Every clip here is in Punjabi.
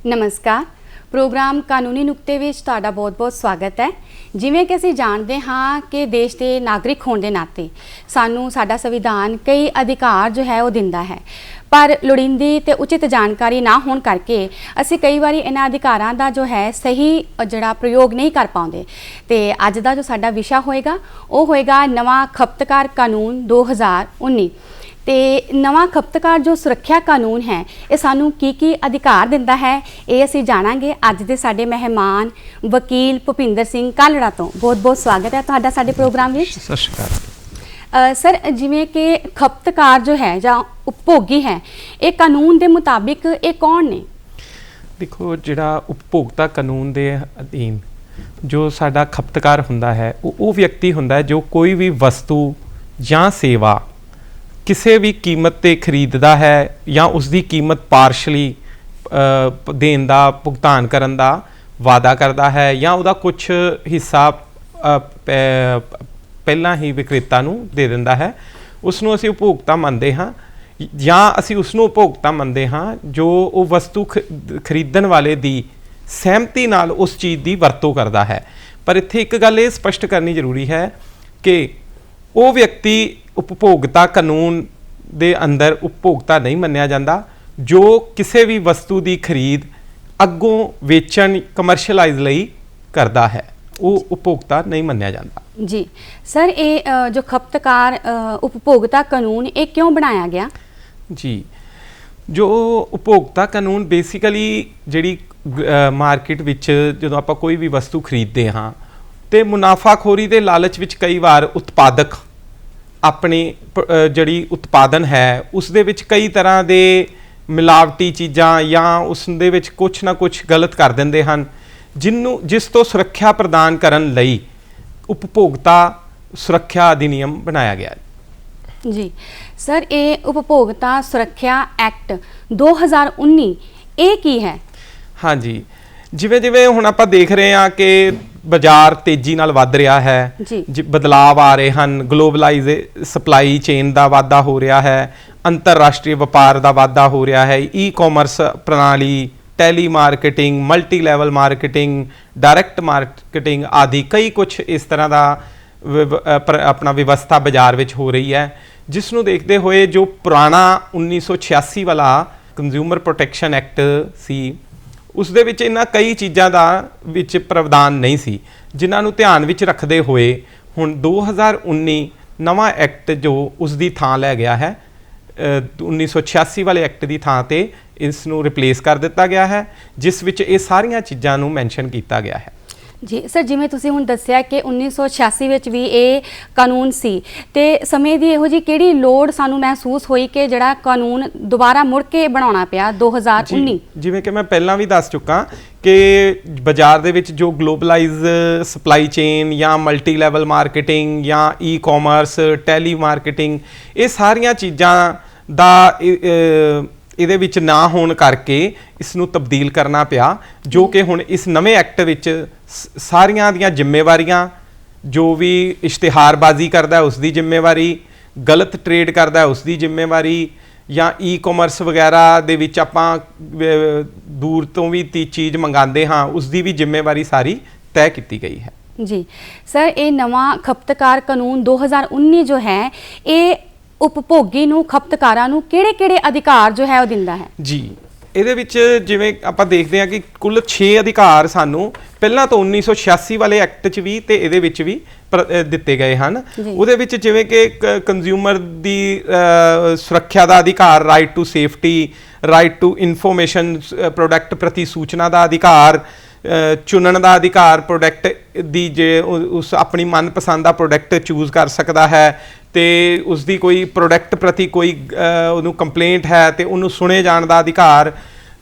नमस्कार। प्रोग्राम कानूनी नुक्ते विच तुहाडा बहुत-बहुत स्वागत है। जिवें कि असीं जाणदे हां कि देश के नागरिक होण दे नाते सानूं साडा संविधान कई अधिकार जो है वो दिंदा है, पर लोड़ींदी ते उचित जानकारी ना होण करके असीं कई वारी इन्हां अधिकारां दा जो है सही जिहड़ा प्रयोग नहीं कर पाउंदे। ते अज दा जो साडा विशा होएगा वो होएगा नवां खपतकार कानून 2019। तो नवा खपतकार जो सुरक्षा कानून है ये सानू की अधिकार दिंदा है, ये असीं जाणांगे। अज दे साडे मेहमान वकील भुपिंदर सिंह कालड़ा तो बहुत बहुत स्वागत है तुहाडा साडे प्रोग्राम विच। सत श्री अकाल। सर, जिवें कि खपतकार जो है जां उपभोगी है, ये कानून दे मुताबिक ये कौन ने? देखो, जिहड़ा उपभोक्ता कानून दे अधीन जो साडा खपतकार हुंदा है वो व्यक्ति हुंदा है जो कोई भी वस्तु जां सेवा किसी भी कीमत ते खरीददा है या उसकी कीमत पार्शली देन दा भुगतान करन दा वादा करता है या उहदा कुछ हिस्सा पहला ही विक्रेता नूं दे दिंदा है, उसनूं असीं उपभोक्ता मनदे हां। या असीं उसनूं उपभोक्ता मनदे हां जो वो वस्तु खरीदण वाले दी सहमति नाल उस चीज़ की वरतों करता है। पर इत्थे एक गल ये स्पष्ट करनी जरूरी है कि वो व्यक्ति उपभोक्ता कानून दे अंदर उपभोक्ता नहीं मन्निया जाता जो किसी भी वस्तु की खरीद अगों वेचण कमर्शलाइज लई करता है, वो उपभोक्ता नहीं मन्निया जाता। जी सर, ये जो खपतकार उपभोक्ता कानून ये क्यों बनाया गया? जी, जो उपभोक्ता कानून बेसिकली जिहड़ी मार्केट विच जदों आपां कोई भी वस्तु खरीदते हाँ तो मुनाफाखोरी के लालच विच कई बार उत्पादक अपनी जड़ी उत्पादन है उस दे विच कई तरह के मिलावटी चीज़ां या उस दे विच कुछ ना कुछ गलत कर देंदे हन, जिस तो सुरक्षा प्रदान करन लई उपभोक्ता सुरक्षा अधिनियम बनाया गया। जी सर, ये उपभोक्ता सुरक्षा एक्ट 2019 ये की है? हाँ जी, जिवें जिवें हुण आपां देख रहे हैं कि बाजार तेजी नाल वध रहा है, बदलाव आ रहे हैं, ग्लोबलाइज सप्लाई चेन का वाधा हो रहा है, अंतरराष्ट्रीय व्यापार का वाधा हो रहा है, ई कॉमर्स प्रणाली, tally marketing, multi level marketing, direct marketing आदि कई कुछ इस तरह का अपना व्यवस्था बाजार में हो रही है, जिसनों देखते हुए जो पुराना 1986 वाला कंज्यूमर प्रोटैक्शन एक्ट सी उस दे विच इन्हां कई चीज़ों का विच प्रावधान नहीं सी, जिन्हां नूं ध्यान विच रखते हुए हुण 2019 नवा एक्ट जो उसकी थां लै गया है 1986 वाले एक्ट की थां ते इसनूं रिप्लेस कर दिता गया है, जिस विच ये सारियां चीज़ां नूं मैंशन किया गया है। जी सर, जिवें तुसीं हुण दस्सिया कि 1986 विच भी ये कानून सी ते समय दी इहो जी किहड़ी लोड़ सानूं महसूस होई कि जिहड़ा कानून दोबारा मुड़ के बनाउणा पिया 2019? जिवें कि मैं पहलां भी दस चुका कि बाजार दे विच जो ग्लोबलाइज सप्लाई चेन या मल्टी लैवल मार्केटिंग या ई कॉमर्स टैली मार्केटिंग ये सारियां चीज़ां दा ਇਹਦੇ ਵਿੱਚ ना होने करके इसनूं तब्दील करना पिया, जो कि हुण इस नवे एक्ट विच सारियां दियां जिम्मेवारियां जो भी इश्तिहारबाजी करता है उसकी जिम्मेवारी, गलत ट्रेड करता है उसकी जिम्मेवारी या ई कॉमर्स वगैरह दे विच आपां दूर तो भी चीज़ मंगाते हाँ उसकी भी जिम्मेवारी सारी तय की गई है। जी सर, ये नवा खपतकार कानून 2019 जो है ये उपभोगी नूं खपतकारां नूं किहड़े-किहड़े अधिकार जो है वो दिंदा है? जी, ਇਹਦੇ ਵਿੱਚ ਜਿਵੇਂ ਆਪਾਂ ਦੇਖਦੇ ਹਾਂ ਕਿ ਕੁੱਲ 6 ਅਧਿਕਾਰ ਸਾਨੂੰ ਪਹਿਲਾਂ ਤੋਂ 1986 ਵਾਲੇ ਐਕਟ 'ਚ ਵੀ ਤੇ ਇਹਦੇ ਵਿੱਚ ਵੀ ਦਿੱਤੇ ਗਏ ਹਨ। ਉਹਦੇ ਵਿੱਚ ਜਿਵੇਂ ਕਿ ਕੰਜ਼ਿਊਮਰ ਦੀ ਸੁਰੱਖਿਆ ਦਾ ਅਧਿਕਾਰ, right to safety, right to information, product ਪ੍ਰਤੀ ਸੂਚਨਾ ਦਾ ਅਧਿਕਾਰ, ਚੁਣਨ ਦਾ ਅਧਿਕਾਰ, ਪ੍ਰੋਡਕਟ ਦੀ ਜੇ ਉਸ ਆਪਣੀ ਮਨਪਸੰਦ ਦਾ ਪ੍ਰੋਡਕਟ ਚੂਜ਼ ਕਰ ਸਕਦਾ ਹੈ ਤੇ उसकी कोई प्रोडक्ट प्रति कोई उन्होंने कंप्लेंट है तो उन्होंने सुने जाने का अधिकार,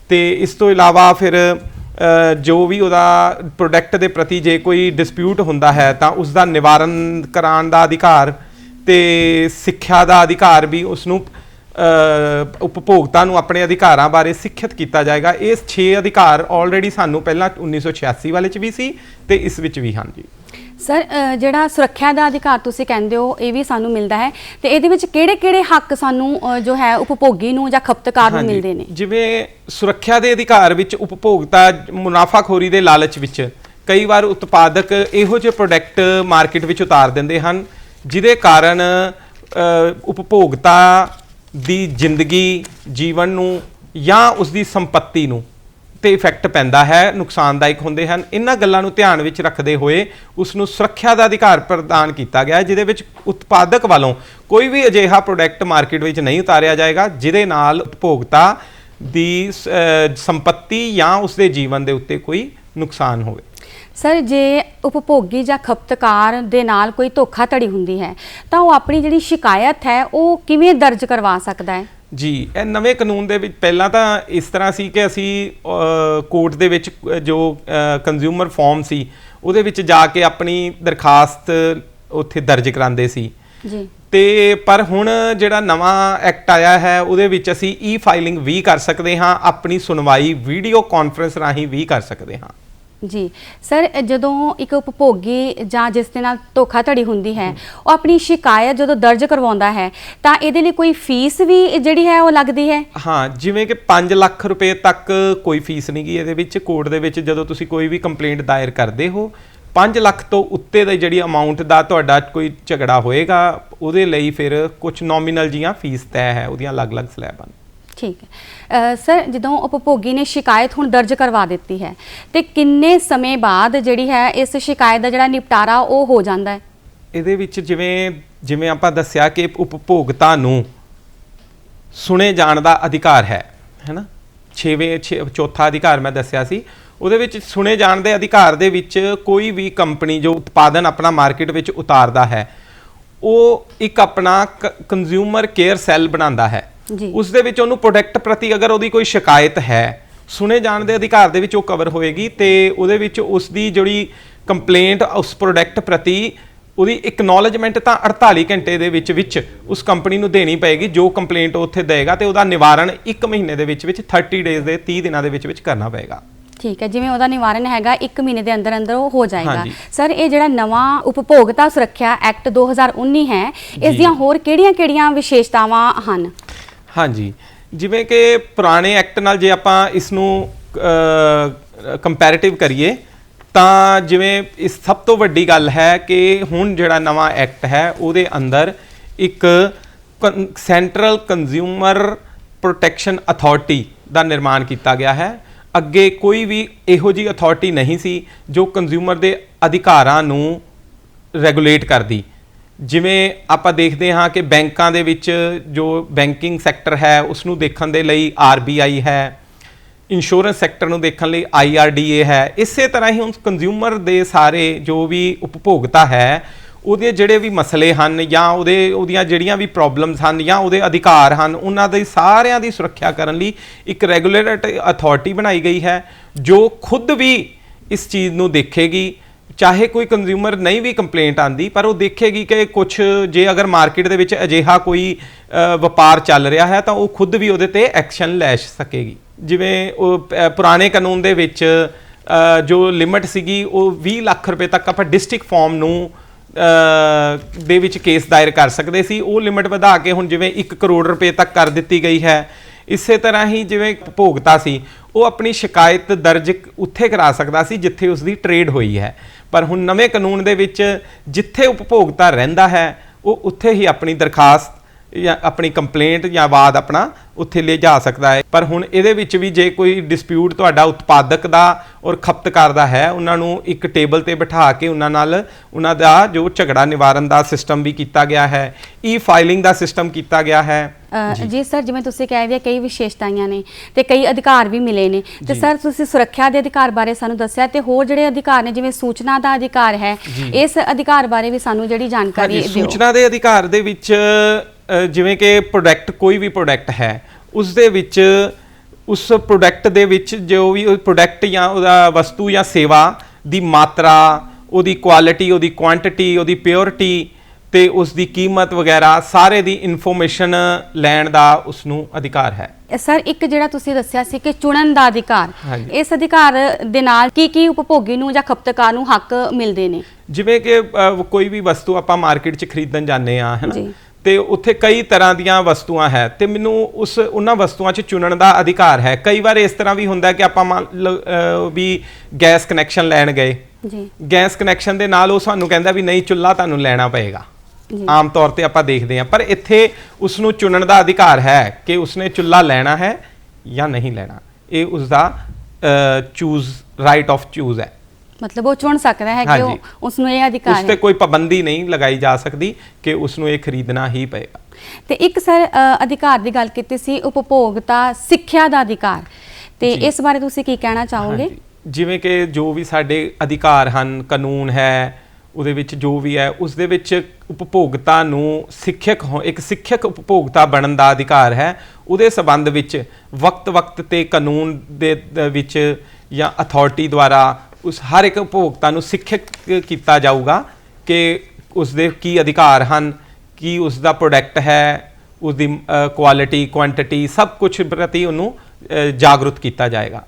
तो इस तो इलावा फिर जो भी उहदा प्रोडक्ट के प्रति जे कोई डिस्प्यूट होंदा है तो उसका निवारण कराने का अधिकार, तो सिक्ख्या का अधिकार भी उसनूं उपभोक्ता नूं अपने अधिकारां बारे सिक्खित किया जाएगा। ये 6 अधिकार ऑलरेडी सानूं पहलां 1986 वाले च भी सी ते इस विच भी हाँ जी। ਸਰ ਜਿਹੜਾ ਸੁਰੱਖਿਆ ਦਾ ਅਧਿਕਾਰ ਤੁਸੀਂ ਕਹਿੰਦੇ ਹੋ ਇਹ ਵੀ ਸਾਨੂੰ ਮਿਲਦਾ ਹੈ, ਤੇ ਇਹਦੇ ਵਿੱਚ ਕਿਹੜੇ-ਕਿਹੜੇ ਹੱਕ ਸਾਨੂੰ ਜੋ ਹੈ ਉਪਭੋਗੀ ਨੂੰ ਜਾਂ ਖਪਤਕਾਰ ਨੂੰ ਮਿਲਦੇ ਨੇ? ਜਿਵੇਂ ਸੁਰੱਖਿਆ ਦੇ ਅਧਿਕਾਰ ਵਿੱਚ ਉਪਭੋਗਤਾ ਮੁਨਾਫਾਖੋਰੀ ਦੇ ਲਾਲਚ ਵਿੱਚ ਕਈ ਵਾਰ ਉਤਪਾਦਕ ਇਹੋ ਜਿਹੇ ਪ੍ਰੋਡਕਟ ਮਾਰਕੀਟ ਵਿੱਚ ਉਤਾਰ ਦਿੰਦੇ ਹਨ ਜਿਹਦੇ ਕਾਰਨ ਉਪਭੋਗਤਾ ਦੀ ਜ਼ਿੰਦਗੀ, ਜੀਵਨ ਨੂੰ ਜਾਂ ਉਸ ਦੀ ਸੰਪत्ति ਨੂੰ ਤੇ ਇਫੈਕਟ ਪੈਂਦਾ ਹੈ, ਨੁਕਸਾਨਦਾਇਕ ਹੁੰਦੇ ਹਨ। ਇਹਨਾਂ ਗੱਲਾਂ ਨੂੰ ਧਿਆਨ ਵਿੱਚ ਰੱਖਦੇ ਹੋਏ ਉਸ ਨੂੰ ਸੁਰੱਖਿਆ ਦਾ ਅਧਿਕਾਰ ਪ੍ਰਦਾਨ ਕੀਤਾ ਗਿਆ, ਜਿਹਦੇ ਵਿੱਚ ਉਤਪਾਦਕ ਵੱਲੋਂ ਕੋਈ ਵੀ ਅਜਿਹਾ ਪ੍ਰੋਡਕਟ ਮਾਰਕੀਟ ਵਿੱਚ ਨਹੀਂ ਉਤਾਰਿਆ ਜਾਏਗਾ ਜਿਹਦੇ ਨਾਲ ਉਪਭੋਗਤਾ ਦੀ ਸੰਪत्ति ਜਾਂ ਉਸਦੇ ਜੀਵਨ ਦੇ ਉੱਤੇ ਕੋਈ ਨੁਕਸਾਨ ਹੋਵੇ। ਸਰ ਜੇ ਉਪਭੋਗੀ ਜਾਂ ਖਪਤਕਾਰ ਦੇ ਨਾਲ ਕੋਈ ਧੋਖਾਧੜੀ ਹੁੰਦੀ ਹੈ ਤਾਂ ਉਹ ਆਪਣੀ ਜਿਹੜੀ ਸ਼ਿਕਾਇਤ ਹੈ ਉਹ ਕਿਵੇਂ ਦਰਜ ਕਰਵਾ ਸਕਦਾ ਹੈ? ਜੀ, ਇਹ ਨਵੇਂ ਕਾਨੂੰਨ ਦੇ ਵਿੱਚ ਪਹਿਲਾਂ ਤਾਂ ਇਸ ਤਰ੍ਹਾਂ ਸੀ ਕਿ ਅਸੀਂ ਕੋਰਟ ਦੇ ਵਿੱਚ ਜੋ ਕੰਜ਼ਿਊਮਰ ਫਾਰਮ ਸੀ ਉਹਦੇ ਵਿੱਚ ਜਾ ਕੇ ਆਪਣੀ ਦਰਖਾਸਤ ਉੱਥੇ ਦਰਜ ਕਰਾਉਂਦੇ ਸੀ ਜੀ, ਤੇ ਪਰ ਹੁਣ ਜਿਹੜਾ ਨਵਾਂ ਐਕਟ ਆਇਆ ਹੈ ਉਹਦੇ ਵਿੱਚ ਅਸੀਂ ਈ ਫਾਈਲਿੰਗ ਵੀ ਕਰ ਸਕਦੇ ਹਾਂ, ਆਪਣੀ ਸੁਣਵਾਈ ਵੀਡੀਓ ਕਾਨਫਰੰਸ ਰਾਹੀਂ ਵੀ ਕਰ ਸਕਦੇ ਹਾਂ। ਜੀ ਸਰ, ਜਦੋਂ ਇੱਕ ਉਪਭੋਗੀ ਜਾਂ ਜਿਸ ਦੇ ਨਾਲ ਧੋਖਾਧੜੀ ਹੁੰਦੀ ਹੈ ਉਹ ਆਪਣੀ ਸ਼ਿਕਾਇਤ ਜਦੋਂ ਦਰਜ ਕਰਵਾਉਂਦਾ ਹੈ ਤਾਂ ਇਹਦੇ ਲਈ ਕੋਈ ਫੀਸ ਵੀ ਜਿਹੜੀ ਹੈ ਉਹ ਲੱਗਦੀ ਹੈ? ਹਾਂ, ਜਿਵੇਂ ਕਿ 5 ਲੱਖ ਰੁਪਏ ਤੱਕ ਕੋਈ ਫੀਸ ਨਹੀਂ ਗੀ ਇਹਦੇ ਵਿੱਚ। ਕੋਰਟ ਦੇ ਵਿੱਚ ਜਦੋਂ ਤੁਸੀਂ ਕੋਈ ਵੀ ਕੰਪਲੇਂਟ ਦਾਇਰ ਕਰਦੇ ਹੋ 5 ਲੱਖ ਤੋਂ ਉੱਤੇ ਦੀ ਜਿਹੜੀ ਅਮਾਉਂਟ ਦਾ ਤੁਹਾਡਾ ਕੋਈ ਝਗੜਾ ਹੋਏਗਾ ਉਹਦੇ ਲਈ ਫਿਰ ਕੁਝ ਨੋਮੀਨਲ ਜੀਆਂ ਫੀਸ ਤੈਅ ਹੈ, ਉਹਦੀਆਂ ਅਲੱਗ-ਅਲੱਗ ਸਲੈਬਾਂ। ਠੀਕ ਹੈ ਸਰ, ਜਦੋਂ ਉਪਭੋਗੀ ਨੇ ਸ਼ਿਕਾਇਤ ਹੁਣ ਦਰਜ ਕਰਵਾ ਦਿੱਤੀ ਹੈ ਤੇ ਕਿੰਨੇ ਸਮੇਂ ਬਾਅਦ ਜਿਹੜੀ ਹੈ ਇਸ ਸ਼ਿਕਾਇਤ ਦਾ ਜਿਹੜਾ ਨਿਪਟਾਰਾ ਉਹ ਹੋ ਜਾਂਦਾ ਹੈ? ਇਹਦੇ ਵਿੱਚ ਜਿਵੇਂ ਆਪਾਂ ਦੱਸਿਆ ਕਿ ਉਪਭੋਗਤਾ ਨੂੰ ਸੁਣੇ ਜਾਣ ਦਾ ਅਧਿਕਾਰ ਹੈ ਨਾ, ਚੌਥਾ ਅਧਿਕਾਰ ਮੈਂ ਦੱਸਿਆ ਸੀ, ਉਹਦੇ ਵਿੱਚ ਸੁਣੇ ਜਾਣ ਦੇ ਅਧਿਕਾਰ ਦੇ ਵਿੱਚ ਕੋਈ ਵੀ ਕੰਪਨੀ ਜੋ ਉਤਪਾਦਨ ਆਪਣਾ ਮਾਰਕੀਟ ਵਿੱਚ ਉਤਾਰਦਾ ਹੈ ਉਹ ਇੱਕ ਆਪਣਾ ਕੰਜ਼ਿਊਮਰ ਕੇਅਰ ਸੈੱਲ ਬਣਾਉਂਦਾ ਹੈ। ਉਸ ਦੇ ਵਿੱਚ ਉਹਨੂੰ ਪ੍ਰੋਡਕਟ ਪ੍ਰਤੀ ਅਗਰ ਉਹਦੀ ਕੋਈ ਸ਼ਿਕਾਇਤ ਹੈ ਸੁਣੇ ਜਾਣ ਦੇ ਅਧਿਕਾਰ ਦੇ ਵਿੱਚ ਉਹ ਕਵਰ ਹੋਏਗੀ, ਤੇ ਉਹਦੇ ਵਿੱਚ ਉਸ ਦੀ ਜਿਹੜੀ ਕੰਪਲੇਂਟ ਉਸ ਪ੍ਰੋਡਕਟ ਪ੍ਰਤੀ ਉਹਦੀ ਇਕਨੋਲੇਜਮੈਂਟ ਤਾਂ 48 ਘੰਟੇ ਦੇ ਵਿੱਚ ਉਸ ਕੰਪਨੀ ਨੂੰ ਦੇਣੀ ਪਏਗੀ ਜੋ ਕੰਪਲੇਂਟ ਉੱਥੇ ਦੇਗਾ, ਤੇ ਉਹਦਾ ਨਿਵਾਰਨ 1 ਮਹੀਨੇ ਦੇ ਵਿੱਚ 30 ਡੇਜ਼ ਦੇ 30 ਦਿਨਾਂ ਦੇ ਵਿੱਚ ਕਰਨਾ ਪਏਗਾ। ਠੀਕ ਹੈ, ਜਿਵੇਂ ਉਹਦਾ ਨਿਵਾਰਨ ਹੈਗਾ 1 ਮਹੀਨੇ ਦੇ ਅੰਦਰ ਅੰਦਰ ਉਹ ਹੋ ਜਾਏਗਾ। ਸਰ ਇਹ ਜਿਹੜਾ ਨਵਾਂ ਉਪਭੋਗਤਾ ਸੁਰੱਖਿਆ ਐਕਟ 2019 ਹੈ ਇਸ ਦੀਆਂ ਹੋਰ ਕਿਹੜੀਆਂ-ਕਿਹੜੀਆਂ ਵਿਸ਼ੇਸ਼ਤਾਵਾਂ ਹਨ? ਹਾਂਜੀ, ਜਿਵੇਂ ਕਿ ਪੁਰਾਣੇ ਐਕਟ ਨਾਲ ਜੇ ਆਪਾਂ ਇਸ ਨੂੰ ਕੰਪੈਰੀਟਿਵ ਕਰੀਏ ਤਾਂ ਜਿਵੇਂ ਇਸ ਸਭ ਤੋਂ ਵੱਡੀ ਗੱਲ ਹੈ ਕਿ ਹੁਣ ਜਿਹੜਾ ਨਵਾਂ ਐਕਟ ਹੈ ਉਹਦੇ ਅੰਦਰ ਇੱਕ ਸੈਂਟਰਲ ਕੰਜ਼ਿਊਮਰ ਪ੍ਰੋਟੈਕਸ਼ਨ ਅਥਾਰਟੀ ਦਾ ਨਿਰਮਾਣ ਕੀਤਾ ਗਿਆ ਹੈ। ਅੱਗੇ ਕੋਈ ਵੀ ਇਹੋ ਜਿਹੀ ਅਥਾਰਟੀ ਨਹੀਂ ਸੀ ਜੋ ਕੰਜ਼ਿਊਮਰ ਦੇ ਅਧਿਕਾਰਾਂ ਨੂੰ ਰੈਗੂਲੇਟ ਕਰਦੀ। ਜਿਵੇਂ ਆਪਾਂ ਦੇਖਦੇ ਹਾਂ ਕਿ ਬੈਂਕਾਂ ਦੇ ਵਿੱਚ ਜੋ ਬੈਂਕਿੰਗ ਸੈਕਟਰ ਹੈ ਉਸ ਨੂੰ ਦੇਖਣ ਦੇ ਲਈ RBI ਹੈ, ਇੰਸ਼ੋਰੈਂਸ ਸੈਕਟਰ ਨੂੰ ਦੇਖਣ ਲਈ IRDA ਹੈ। ਇਸੇ ਤਰ੍ਹਾਂ ਹੀ ਹੁਣ ਕੰਜ਼ਿਊਮਰ ਦੇ ਸਾਰੇ ਜੋ ਵੀ ਉਪਭੋਗਤਾ ਹੈ ਉਹਦੇ ਜਿਹੜੇ ਵੀ ਮਸਲੇ ਹਨ ਜਾਂ ਉਹਦੀਆਂ ਜਿਹੜੀਆਂ ਵੀ ਪ੍ਰੋਬਲਮਸ ਹਨ ਜਾਂ ਉਹਦੇ ਅਧਿਕਾਰ ਹਨ ਉਹਨਾਂ ਦੇ ਸਾਰਿਆਂ ਦੀ ਸੁਰੱਖਿਆ ਕਰਨ ਲਈ ਇੱਕ ਰੈਗੂਲੇਟਰੀ ਅਥਾਰਟੀ ਬਣਾਈ ਗਈ ਹੈ ਜੋ ਖੁਦ ਵੀ ਇਸ ਚੀਜ਼ ਨੂੰ ਦੇਖੇਗੀ। ਚਾਹੇ ਕੋਈ ਕੰਜ਼ਿਊਮਰ ਨਹੀਂ ਵੀ ਕੰਪਲੇਂਟ ਆਂਦੀ ਪਰ ਉਹ ਦੇਖੇਗੀ ਕਿ ਕੁਝ ਜੇ ਅਗਰ ਮਾਰਕੀਟ ਦੇ ਵਿੱਚ ਅਜਿਹਾ ਕੋਈ ਵਪਾਰ ਚੱਲ ਰਿਹਾ ਹੈ ਤਾਂ ਉਹ ਖੁਦ ਵੀ ਉਹਦੇ ਤੇ ਐਕਸ਼ਨ ਲੈ ਸਕੇਗੀ। ਜਿਵੇਂ ਉਹ ਪੁਰਾਣੇ ਕਾਨੂੰਨ ਦੇ ਵਿੱਚ ਜੋ ਲਿਮਿਟ ਸੀਗੀ ਉਹ 20 ਲੱਖ ਰੁਪਏ ਤੱਕ ਆਪਾਂ ਡਿਸਟ੍ਰਿਕਟ ਫਾਰਮ ਨੂੰ ਦੇ ਵਿੱਚ ਕੇਸ ਦਾਇਰ ਕਰ ਸਕਦੇ ਸੀ, ਉਹ ਲਿਮਿਟ ਵਧਾ ਕੇ ਹੁਣ ਜਿਵੇਂ 1 ਕਰੋੜ ਰੁਪਏ ਤੱਕ ਕਰ ਦਿੱਤੀ ਗਈ ਹੈ। ਇਸੇ ਤਰ੍ਹਾਂ ਹੀ ਜਿਵੇਂ ਉਪਭੋਗਤਾ ਸੀ ਉਹ ਆਪਣੀ ਸ਼ਿਕਾਇਤ ਦਰਜ ਉੱਥੇ ਕਰਾ ਸਕਦਾ ਸੀ ਜਿੱਥੇ ਉਸ ਦੀ ਟ੍ਰੇਡ ਹੋਈ ਹੈ, ਪਰ ਹੁਣ ਨਵੇਂ ਕਾਨੂੰਨ ਦੇ ਵਿੱਚ ਜਿੱਥੇ ਉਪਭੋਗਤਾ ਰਹਿੰਦਾ ਹੈ ਉਹ ਉੱਥੇ ਹੀ ਆਪਣੀ ਦਰਖਾਸਤ ਜਾਂ ਆਪਣੀ ਕੰਪਲੇਂਟ ਜਾਂ ਵਾਦ ਆਪਣਾ ਉੱਥੇ ਲੈ ਜਾ ਸਕਦਾ ਹੈ। ਪਰ ਹੁਣ ਇਹਦੇ ਵਿੱਚ ਵੀ ਜੇ ਕੋਈ ਡਿਸਪਿਊਟ ਤੁਹਾਡਾ ਉਤਪਾਦਕ ਦਾ ਔਰ ਖਪਤਕਾਰ ਦਾ ਹੈ ਉਹਨਾਂ ਨੂੰ ਇੱਕ ਟੇਬਲ ਤੇ ਬਿਠਾ ਕੇ ਉਹਨਾਂ ਦਾ ਜੋ ਝਗੜਾ ਨਿਵਾਰਨ ਦਾ ਸਿਸਟਮ ਵੀ ਕੀਤਾ ਗਿਆ ਹੈ, ਈ ਫਾਈਲਿੰਗ ਦਾ ਸਿਸਟਮ ਕੀਤਾ ਗਿਆ ਹੈ। ਜੀ ਸਰ, ਜਿਵੇਂ ਤੁਸੀਂ ਕਹਿ ਰਹੇ ਕਈ ਵਿਸ਼ੇਸ਼ਤਾਵਾਂ ਨੇ ਤੇ ਕਈ ਅਧਿਕਾਰ ਵੀ ਮਿਲੇ ਨੇ, ਤੇ ਸਰ ਤੁਸੀਂ ਸੁਰੱਖਿਆ ਦੇ ਅਧਿਕਾਰ ਬਾਰੇ ਸਾਨੂੰ ਦੱਸਿਆ ਤੇ ਹੋਰ ਜਿਹੜੇ ਅਧਿਕਾਰ ਨੇ ਜਿਵੇਂ ਸੂਚਨਾ ਦਾ ਅਧਿਕਾਰ ਹੈ, ਇਸ ਅਧਿਕਾਰ ਬਾਰੇ ਵੀ ਸਾਨੂੰ ਜਿਹੜੀ ਜਾਣਕਾਰੀ ਦਿਓ। ਸੂਚਨਾ ਦੇ ਅਧਿਕਾਰ ਦੇ ਵਿੱਚ ਜਿਵੇਂ ਕਿ ਪ੍ਰੋਡਕਟ ਕੋਈ ਵੀ ਪ੍ਰੋਡਕਟ ਹੈ ਉਸ ਦੇ ਵਿੱਚ ਉਸ ਪ੍ਰੋਡਕਟ ਦੇ ਵਿੱਚ ਜੋ ਵੀ ਪ੍ਰੋਡਕਟ ਜਾਂ ਉਹਦਾ ਵਸਤੂ ਜਾਂ ਸੇਵਾ ਦੀ ਮਾਤਰਾ, ਉਹਦੀ ਕੁਆਲਿਟੀ, ਉਹਦੀ ਕੁਆਂਟੀਟੀ, ਉਹਦੀ ਪਿਓਰਿਟੀ, ਤੇ ਉਸ ਦੀ ਕੀਮਤ ਵਗੈਰਾ ਸਾਰੇ ਦੀ ਇਨਫੋਰਮੇਸ਼ਨ ਲੈਣ ਦਾ ਉਸ ਨੂੰ ਅਧਿਕਾਰ ਹੈ। ਸਰ ਇੱਕ ਜਿਹੜਾ ਤੁਸੀਂ ਦੱਸਿਆ ਸੀ ਕਿ ਚੁਣਨ ਦਾ ਅਧਿਕਾਰ, ਹਾਂਜੀ। ਇਸ ਅਧਿਕਾਰ ਦੇ ਨਾਲ ਕੀ ਉਪਭੋਗੀ ਨੂੰ ਜਾਂ ਖਪਤਕਾਰ ਨੂੰ ਹੱਕ ਮਿਲਦੇ ਨੇ? ਜਿਵੇਂ ਕਿ ਕੋਈ ਵੀ ਵਸਤੂ ਆਪਾਂ ਮਾਰਕੀਟ 'ਚ ਖਰੀਦਣ ਜਾਂਦੇ ਆ ਹੈ ਨਾ, ਜੀ। ਤੇ ਉੱਥੇ ਕਈ ਤਰ੍ਹਾਂ ਦੀਆਂ ਵਸਤੂਆਂ ਹੈ ਤੇ ਮੈਨੂੰ ਉਹਨਾਂ ਵਸਤੂਆਂ 'ਚ ਚੁਣਨ ਦਾ ਅਧਿਕਾਰ ਹੈ। ਕਈ ਵਾਰ ਇਸ ਤਰ੍ਹਾਂ ਵੀ ਹੁੰਦਾ ਕਿ ਆਪਾਂ ਮੰਨ ਲਓ ਵੀ ਗੈਸ ਕਨੈਕਸ਼ਨ ਲੈਣ ਗਏ ਜੀ, ਗੈਸ ਕਨੈਕਸ਼ਨ ਦੇ ਨਾਲ ਉਹ ਸਾਨੂੰ ਕਹਿੰਦਾ ਵੀ ਨਹੀਂ ਚੁੱਲ੍ਹਾ ਤੁਹਾਨੂੰ ਲੈਣਾ ਪਏਗਾ। ਆਮ ਤੌਰ ਤੇ ਆਪਾਂ ਦੇਖਦੇ ਹਾਂ, ਪਰ ਇੱਥੇ ਉਸ ਨੂੰ ਚੁਣਨ ਦਾ ਅਧਿਕਾਰ ਹੈ ਕਿ ਉਸਨੇ ਚੁੱਲ੍ਹਾ ਲੈਣਾ ਹੈ ਜਾਂ ਨਹੀਂ ਲੈਣਾ। ਇਹ ਉਸ ਦਾ ਰਾਈਟ ਆਫ ਚੂਜ਼ ਹੈ। ਮਤਲਬ ਉਹ ਚੁਣ ਸਕਦਾ ਹੈ ਕਿ ਉਸ ਨੂੰ ਇਹ ਅਧਿਕਾਰ ਹੈ, ਉਸ ਤੇ ਕੋਈ ਪਾਬੰਦੀ ਨਹੀਂ ਲਗਾਈ ਜਾ ਸਕਦੀ ਕਿ ਉਸ ਨੂੰ ਇਹ ਖਰੀਦਣਾ ਹੀ ਪਏਗਾ। ਤੇ ਇੱਕ ਸਰ ਅਧਿਕਾਰ ਦੀ ਗੱਲ ਕੀਤੀ ਸੀ ਉਪਭੋਗਤਾ ਸਿੱਖਿਆ ਦਾ ਅਧਿਕਾਰ, ਤੇ ਇਸ ਬਾਰੇ ਤੁਸੀਂ ਕੀ ਕਹਿਣਾ ਚਾਹੋਗੇ? ਜਿਵੇਂ ਕਿ ਜੋ ਵੀ ਸਾਡੇ ਅਧਿਕਾਰ ਹਨ, ਕਾਨੂੰਨ ਹੈ, ਉਹਦੇ ਵਿੱਚ ਜੋ ਵੀ ਹੈ ਉਸ ਦੇ ਵਿੱਚ ਉਪਭੋਗਤਾ ਨੂੰ ਇੱਕ ਸਿੱਖਿਅਕ ਉਪਭੋਗਤਾ ਬਣਨ ਦਾ ਅਧਿਕਾਰ ਹੈ। ਉਹਦੇ ਸੰਬੰਧ ਵਿੱਚ ਵਕਤ ਤੇ ਕਾਨੂੰਨ ਦੇ ਵਿੱਚ ਜਾਂ ਅਥਾਰਟੀ ਦੁਆਰਾ ਉਸ ਹਰ ਇੱਕ ਉਪਭੋਗਤਾ ਨੂੰ ਸਿੱਖਿਅਕ ਕੀਤਾ ਜਾਊਗਾ ਕਿ ਉਸ ਦੇ ਕੀ ਅਧਿਕਾਰ ਹਨ, ਕੀ ਉਸ ਦਾ ਪ੍ਰੋਡਕਟ ਹੈ, ਉਸ ਦੀ ਕੁਆਲਿਟੀ, ਕੁਆਂਟੀਟੀ, ਸਭ ਕੁਝ ਪ੍ਰਤੀ ਉਹਨੂੰ ਜਾਗਰੂਕ ਕੀਤਾ ਜਾਏਗਾ।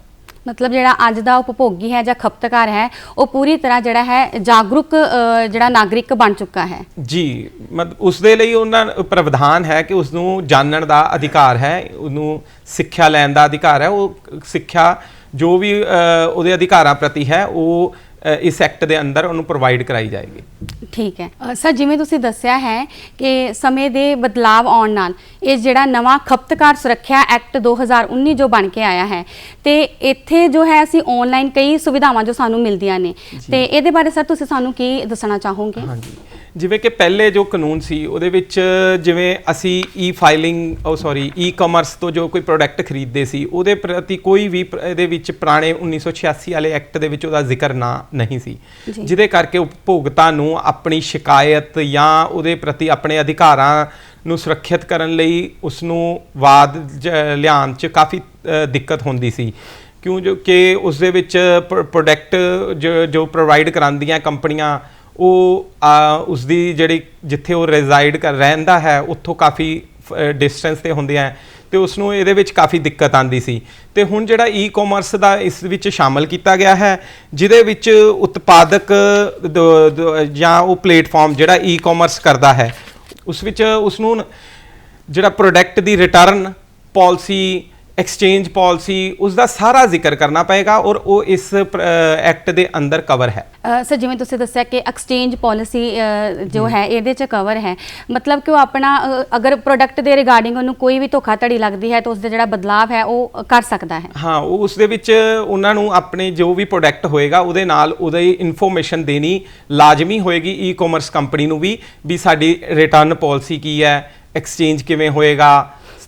ਮਤਲਬ ਜਿਹੜਾ ਅੱਜ ਦਾ ਉਪਭੋਗੀ ਹੈ ਜਾਂ ਖਪਤਕਾਰ ਹੈ ਉਹ ਪੂਰੀ ਤਰ੍ਹਾਂ ਜਿਹੜਾ ਹੈ ਜਾਗਰੂਕ ਜਿਹੜਾ ਨਾਗਰਿਕ ਬਣ ਚੁੱਕਾ ਹੈ। ਜੀ, ਮਤਲਬ ਉਸ ਦੇ ਲਈ ਉਹਨਾਂ ਪ੍ਰਾਵਧਾਨ ਹੈ ਕਿ ਉਸ ਨੂੰ ਜਾਣਨ ਦਾ ਅਧਿਕਾਰ ਹੈ, ਉਹਨੂੰ ਸਿੱਖਿਆ ਲੈਣ ਦਾ ਅਧਿਕਾਰ ਹੈ। ਉਹ ਸਿੱਖਿਆ ਜੋ ਵੀ ਉਹਦੇ ਅਧਿਕਾਰਾਂ ਪ੍ਰਤੀ ਹੈ ਉਹ ਇਸ ਐਕਟ ਦੇ ਅੰਦਰ ਉਹਨੂੰ ਪ੍ਰੋਵਾਈਡ ਕਰਾਈ ਜਾਏਗੀ। ਠੀਕ ਹੈ ਸਰ, ਜਿਵੇਂ ਤੁਸੀਂ ਦੱਸਿਆ ਹੈ ਕਿ ਸਮੇਂ ਦੇ ਬਦਲਾਵ ਆਉਣ ਨਾਲ ਇਹ ਜਿਹੜਾ ਨਵਾਂ ਖਪਤਕਾਰ ਸੁਰੱਖਿਆ ਐਕਟ 2019 ਜੋ ਬਣ ਕੇ ਆਇਆ ਹੈ, ਤੇ ਇੱਥੇ ਜੋ ਹੈ ਅਸੀਂ ਆਨਲਾਈਨ ਕਈ ਸੁਵਿਧਾਵਾਂ ਜੋ ਸਾਨੂੰ ਮਿਲਦੀਆਂ ਨੇ, ਤੇ ਇਹਦੇ ਬਾਰੇ ਸਰ ਤੁਸੀਂ ਸਾਨੂੰ ਕੀ ਦੱਸਣਾ ਚਾਹੋਗੇ? ਹਾਂਜੀ, ਜਿਵੇਂ ਕਿ ਪਹਿਲੇ ਜੋ ਕਾਨੂੰਨ ਸੀ ਉਹਦੇ ਵਿੱਚ ਜਿਵੇਂ ਅਸੀਂ ਈ ਕਾਮਰਸ ਤੋਂ ਜੋ ਕੋਈ ਪ੍ਰੋਡਕਟ ਖਰੀਦਦੇ ਸੀ ਉਹਦੇ ਪ੍ਰਤੀ ਕੋਈ ਵੀ ਇਹਦੇ ਵਿੱਚ ਪੁਰਾਣੇ 1986 ਵਾਲੇ ਐਕਟ ਦੇ ਵਿੱਚ ਉਹਦਾ ਜ਼ਿਕਰ ਨਹੀਂ ਸੀ, ਜਿਹਦੇ ਕਰਕੇ ਉਪਭੋਗਤਾ ਨੂੰ ਆਪਣੀ ਸ਼ਿਕਾਇਤ ਜਾਂ ਉਹਦੇ ਪ੍ਰਤੀ ਆਪਣੇ ਅਧਿਕਾਰਾਂ ਨੂੰ ਸੁਰੱਖਿਅਤ ਕਰਨ ਲਈ ਉਸ ਨੂੰ ਵਾਦ ਲਿਆਉਣ 'ਚ ਕਾਫੀ ਦਿੱਕਤ ਹੁੰਦੀ ਸੀ, ਕਿਉਂ ਕਿ ਉਸ ਦੇ ਵਿੱਚ ਪ੍ਰੋਡਕਟ ਜੋ ਪ੍ਰੋਵਾਈਡ ਕਰਾਉਂਦੀਆਂ ਕੰਪਨੀਆਂ ਉਹ ਉਸ ਦੀ ਜਿਹੜੀ ਜਿੱਥੇ ਉਹ ਰੈਜ਼ਾਈਡ ਰਹਿੰਦਾ ਹੈ ਉੱਥੋਂ ਕਾਫੀ ਡਿਸਟੈਂਸ 'ਤੇ ਹੁੰਦੇ ਹੈ ਤੇ ਉਸ ਨੂੰ ਇਹਦੇ ਵਿੱਚ ਕਾਫੀ ਦਿੱਕਤ ਆਉਂਦੀ ਸੀ। ਤੇ ਹੁਣ ਜਿਹੜਾ ਈ ਕਾਮਰਸ ਦਾ ਇਸ ਵਿੱਚ ਸ਼ਾਮਲ ਕੀਤਾ ਗਿਆ ਹੈ, ਜਿਹਦੇ ਵਿੱਚ ਉਤਪਾਦਕ ਜਾਂ ਉਹ ਪਲੇਟਫਾਰਮ ਜਿਹੜਾ ਈ ਕਾਮਰਸ ਕਰਦਾ ਹੈ ਉਸ ਵਿੱਚ ਉਸ ਨੂੰ ਜਿਹੜਾ ਪ੍ਰੋਡਕਟ ਦੀ ਰਿਟਰਨ ਪਾਲਿਸੀ, ਐਕਸਚੇਂਜ ਪਾਲਿਸੀ, ਉਸ ਦਾ ਸਾਰਾ ਜ਼ਿਕਰ ਕਰਨਾ ਪਏਗਾ ਔਰ ਉਹ ਇਸ ਐਕਟ ਦੇ ਅੰਦਰ ਕਵਰ ਹੈ। ਸਰ ਜਿਵੇਂ ਤੁਸੀਂ ਦੱਸਿਆ ਕਿ ਐਕਸਚੇਂਜ ਪਾਲਿਸੀ ਜੋ ਹੈ ਇਹਦੇ 'ਚ ਕਵਰ ਹੈ, ਮਤਲਬ ਕਿ ਉਹ ਆਪਣਾ ਅਗਰ ਪ੍ਰੋਡਕਟ ਦੇ ਰਿਗਾਰਡਿੰਗ ਉਹਨੂੰ ਕੋਈ ਵੀ ਧੋਖਾਧੜੀ ਲੱਗਦੀ ਹੈ ਤਾਂ ਉਸ ਦਾ ਜਿਹੜਾ ਬਦਲਾਵ ਹੈ ਉਹ ਕਰ ਸਕਦਾ ਹੈ। ਹਾਂ, ਉਹ ਉਸ ਦੇ ਵਿੱਚ ਉਹਨਾਂ ਨੂੰ ਆਪਣੇ ਜੋ ਵੀ ਪ੍ਰੋਡਕਟ ਹੋਏਗਾ ਉਹਦੇ ਨਾਲ ਉਹਦੀ ਇਨਫੋਰਮੇਸ਼ਨ ਦੇਣੀ ਲਾਜ਼ਮੀ ਹੋਏਗੀ ਈ ਕਾਮਰਸ ਕੰਪਨੀ ਨੂੰ ਵੀ ਸਾਡੀ ਰਿਟਰਨ ਪਾਲਿਸੀ ਕੀ ਹੈ, ਐਕਸਚੇਂਜ ਕਿਵੇਂ ਹੋਏਗਾ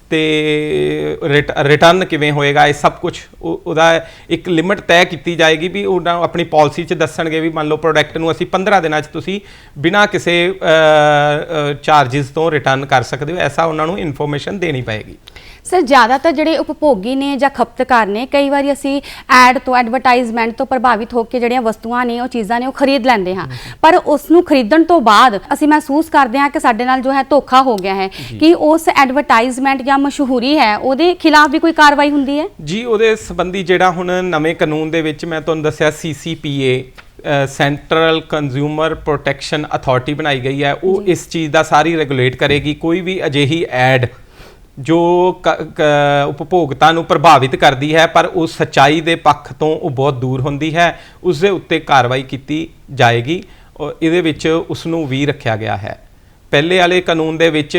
ਤੇ ਰਿਟਰਨ ਕਿਵੇਂ ਹੋਏਗਾ। ਇਹ ਸਭ ਕੁਝ ਉਹਦਾ ਇੱਕ ਲਿਮਿਟ ਤੈਅ ਕੀਤੀ ਜਾਏਗੀ ਵੀ ਉਹਨਾਂ ਆਪਣੀ ਪਾਲਿਸੀ 'ਚ ਦੱਸਣਗੇ ਵੀ ਮੰਨ ਲਓ ਪ੍ਰੋਡਕਟ ਨੂੰ ਅਸੀਂ 15 ਦਿਨਾਂ 'ਚ ਤੁਸੀਂ ਬਿਨਾਂ ਕਿਸੇ ਚਾਰਜਿਸ ਤੋਂ ਰਿਟਰਨ ਕਰ ਸਕਦੇ ਹੋ, ਐਸਾ ਉਹਨਾਂ ਨੂੰ ਇਨਫੋਰਮੇਸ਼ਨ ਦੇਣੀ ਪਏਗੀ। ਸਰ ਜ਼ਿਆਦਾਤਰ ਜਿਹੜੇ ਉਪਭੋਗੀ ਨੇ ਜਾਂ ਖਪਤਕਾਰ ਨੇ ਕਈ ਵਾਰੀ ਅਸੀਂ ਐਡ ਤੋਂ ਐਡਵਰਟਾਈਜ਼ਮੈਂਟ ਤੋਂ ਪ੍ਰਭਾਵਿਤ ਹੋ ਕੇ ਜਿਹੜੀਆਂ ਵਸਤੂਆਂ ਨੇ ਉਹ ਚੀਜ਼ਾਂ ਨੇ ਉਹ ਖਰੀਦ ਲੈਂਦੇ ਹਾਂ, ਪਰ ਉਸ ਨੂੰ ਖਰੀਦਣ ਤੋਂ ਬਾਅਦ ਅਸੀਂ ਮਹਿਸੂਸ ਕਰਦੇ ਹਾਂ ਕਿ ਸਾਡੇ ਨਾਲ ਜੋ ਹੈ ਧੋਖਾ ਹੋ ਗਿਆ ਹੈ। ਕਿ ਉਸ ਐਡਵਰਟਾਈਜ਼ਮੈਂਟ ਜਾਂ ਮਸ਼ਹੂਰੀ ਹੈ ਉਹਦੇ ਖਿਲਾਫ ਵੀ ਕੋਈ ਕਾਰਵਾਈ ਹੁੰਦੀ ਹੈ? ਜੀ, ਉਹਦੇ ਸੰਬੰਧੀ ਜਿਹੜਾ ਹੁਣ ਨਵੇਂ ਕਾਨੂੰਨ ਦੇ ਵਿੱਚ ਮੈਂ ਤੁਹਾਨੂੰ ਦੱਸਿਆ CCPA central consumer protection authority ਬਣਾਈ ਗਈ ਹੈ, ਉਹ ਇਸ ਚੀਜ਼ ਦਾ ਸਾਰੀ ਰੈਗੂਲੇਟ ਕਰੇਗੀ। ਕੋਈ ਵੀ ਅਜਿਹੀ ਐਡ ਜੋ ਉਪਭੋਗਤਾ ਨੂੰ ਪ੍ਰਭਾਵਿਤ ਕਰਦੀ ਹੈ ਪਰ ਉਹ ਸੱਚਾਈ ਦੇ ਪੱਖ ਤੋਂ ਉਹ ਬਹੁਤ ਦੂਰ ਹੁੰਦੀ ਹੈ, ਉਸ ਦੇ ਉੱਤੇ ਕਾਰਵਾਈ ਕੀਤੀ ਜਾਏਗੀ ਔਰ ਇਹਦੇ ਵਿੱਚ ਉਸ ਨੂੰ ਵੀ ਰੱਖਿਆ ਗਿਆ ਹੈ। ਪਹਿਲੇ ਵਾਲੇ ਕਾਨੂੰਨ ਦੇ ਵਿੱਚ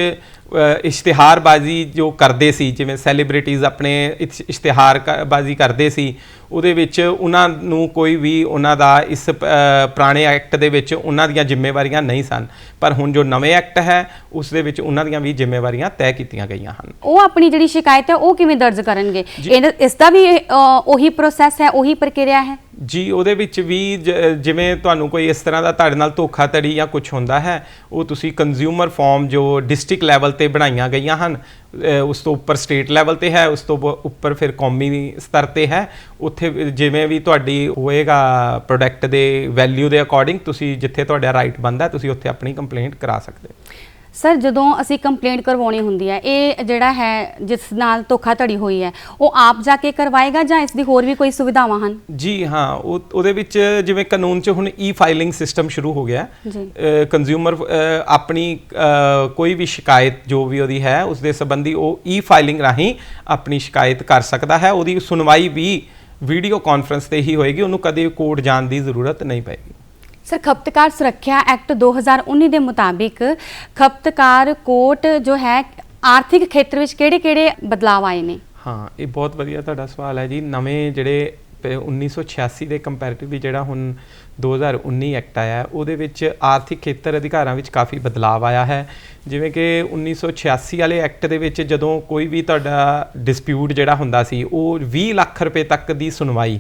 ਇਸ਼ਤਿਹਾਰਬਾਜ਼ੀ ਜੋ ਕਰਦੇ ਸੀ, ਜਿਵੇਂ ਸੈਲੀਬ੍ਰਿਟੀਜ਼ ਆਪਣੇ ਇਸ਼ਤਿਹਾਰਬਾਜ਼ੀ ਕਰਦੇ ਸੀ, ਉਹਦੇ ਵਿੱਚ ਉਹਨਾਂ ਨੂੰ ਕੋਈ ਵੀ ਉਹਨਾਂ ਦਾ ਇਸ ਪੁਰਾਣੇ ਐਕਟ ਦੇ ਵਿੱਚ ਉਹਨਾਂ ਦੀਆਂ ਜ਼ਿੰਮੇਵਾਰੀਆਂ ਨਹੀਂ ਸਨ, ਪਰ ਹੁਣ ਜੋ ਨਵੇਂ ਐਕਟ ਹੈ ਉਸ ਦੇ ਵਿੱਚ ਉਹਨਾਂ ਦੀਆਂ ਵੀ ਜ਼ਿੰਮੇਵਾਰੀਆਂ ਤੈਅ ਕੀਤੀਆਂ ਗਈਆਂ ਹਨ। ਉਹ ਆਪਣੀ ਜਿਹੜੀ ਸ਼ਿਕਾਇਤ ਹੈ ਉਹ ਕਿਵੇਂ ਦਰਜ ਕਰਨਗੇ? ਇਸ ਦਾ ਵੀ ਉਹੀ ਪ੍ਰੋਸੈਸ ਹੈ, ਉਹੀ ਪ੍ਰਕਿਰਿਆ ਹੈ ਜੀ? ਉਹਦੇ ਵਿੱਚ ਵੀ ਜਿਵੇਂ ਤੁਹਾਨੂੰ ਕੋਈ ਇਸ ਤਰ੍ਹਾਂ ਦਾ ਤੁਹਾਡੇ ਨਾਲ ਧੋਖਾਧੜੀ ਜਾਂ ਕੁਝ ਹੁੰਦਾ ਹੈ, ਉਹ ਤੁਸੀਂ ਕੰਜ਼ਿਊਮਰ ਫਾਰਮ ਜੋ ਡਿਸਟ੍ਰਿਕਟ ਲੈਵਲ ਤੇ ਬਣਾਈਆਂ ਗਈਆਂ ਹਨ, ਉਸ ਤੋਂ ਉੱਪਰ ਸਟੇਟ ਲੈਵਲ ਤੇ ਹੈ, ਉਸ ਤੋਂ ਉੱਪਰ ਫਿਰ ਕੌਮੀ ਸਤਰ ਤੇ ਹੈ, ਉੱਥੇ ਜਿਵੇਂ ਵੀ ਤੁਹਾਡੀ ਹੋਏਗਾ ਪ੍ਰੋਡਕਟ ਦੇ ਵੈਲਿਊ ਦੇ ਅਕੋਰਡਿੰਗ ਤੁਸੀਂ ਜਿੱਥੇ ਤੁਹਾਡਾ ਰਾਈਟ ਬਣਦਾ ਤੁਸੀਂ ਉੱਥੇ ਆਪਣੀ ਕੰਪਲੇਂਟ ਕਰਾ ਸਕਦੇ ਹੋ। ਸਰ, ਜਦੋਂ ਅਸੀਂ ਕੰਪਲੇਂਟ ਕਰਵਾਉਣੀ ਹੁੰਦੀ ਹੈ, ਇਹ ਜਿਹੜਾ ਹੈ ਜਿਸ ਨਾਲ ਧੋਖਾਧੜੀ ਹੋਈ ਹੈ ਉਹ ਆਪ ਜਾ ਕੇ ਕਰਵਾਏਗਾ ਜਾਂ ਇਸ ਦੀ ਹੋਰ ਵੀ ਕੋਈ ਸੁਵਿਧਾਵਾਂ ਹਨ? ਜੀ ਹਾਂ, ਉਹਦੇ ਵਿੱਚ ਜਿਵੇਂ ਕਾਨੂੰਨ 'ਚ ਹੁਣ ਫਾਈਲਿੰਗ ਸਿਸਟਮ ਸ਼ੁਰੂ ਹੋ ਗਿਆ। ਕੰਜ਼ਿਊਮਰ ਆਪਣੀ ਕੋਈ ਵੀ ਸ਼ਿਕਾਇਤ ਜੋ ਵੀ ਉਹਦੀ ਹੈ ਉਸ ਦੇ ਸੰਬੰਧੀ ਉਹ ਫਾਈਲਿੰਗ ਰਾਹੀਂ ਆਪਣੀ ਸ਼ਿਕਾਇਤ ਕਰ ਸਕਦਾ ਹੈ। ਉਹਦੀ ਸੁਣਵਾਈ ਵੀ ਵੀਡੀਓ ਕਾਨਫਰੰਸ ਤੇ ਹੀ ਹੋਏਗੀ, ਉਹਨੂੰ ਕਦੇ ਕੋਰਟ ਜਾਣ ਦੀ ਜ਼ਰੂਰਤ ਨਹੀਂ ਪਏਗੀ। ਸਰ, ਖਪਤਕਾਰ ਸੁਰੱਖਿਆ ਐਕਟ 2019 ਦੇ ਮੁਤਾਬਿਕ ਖਪਤਕਾਰ ਕੋਰਟ ਜੋ ਹੈ ਆਰਥਿਕ ਖੇਤਰ ਵਿੱਚ ਕਿਹੜੇ-ਕਿਹੜੇ ਬਦਲਾਅ ਆਏ ਨੇ? ਹਾਂ, ਇਹ ਬਹੁਤ ਵਧੀਆ ਤੁਹਾਡਾ ਸਵਾਲ ਹੈ ਜੀ। ਨਵੇਂ ਜਿਹੜੇ 1986 ਦੇ ਕੰਪੈਰੀਟਿਵਲੀ ਜਿਹੜਾ ਹੁਣ 2019 ਐਕਟ ਆਇਆ, ਉਹਦੇ ਵਿੱਚ ਆਰਥਿਕ ਖੇਤਰ ਅਧਿਕਾਰਾਂ ਵਿੱਚ ਕਾਫੀ ਬਦਲਾਅ ਆਇਆ ਹੈ। ਜਿਵੇਂ ਕਿ 1986 ਵਾਲੇ ਐਕਟ ਦੇ ਵਿੱਚ ਜਦੋਂ ਕੋਈ ਵੀ ਤੁਹਾਡਾ ਡਿਸਪਿਊਟ ਜਿਹੜਾ ਹੁੰਦਾ ਸੀ, ਉਹ 20 ਲੱਖ ਰੁਪਏ ਤੱਕ ਦੀ ਸੁਣਵਾਈ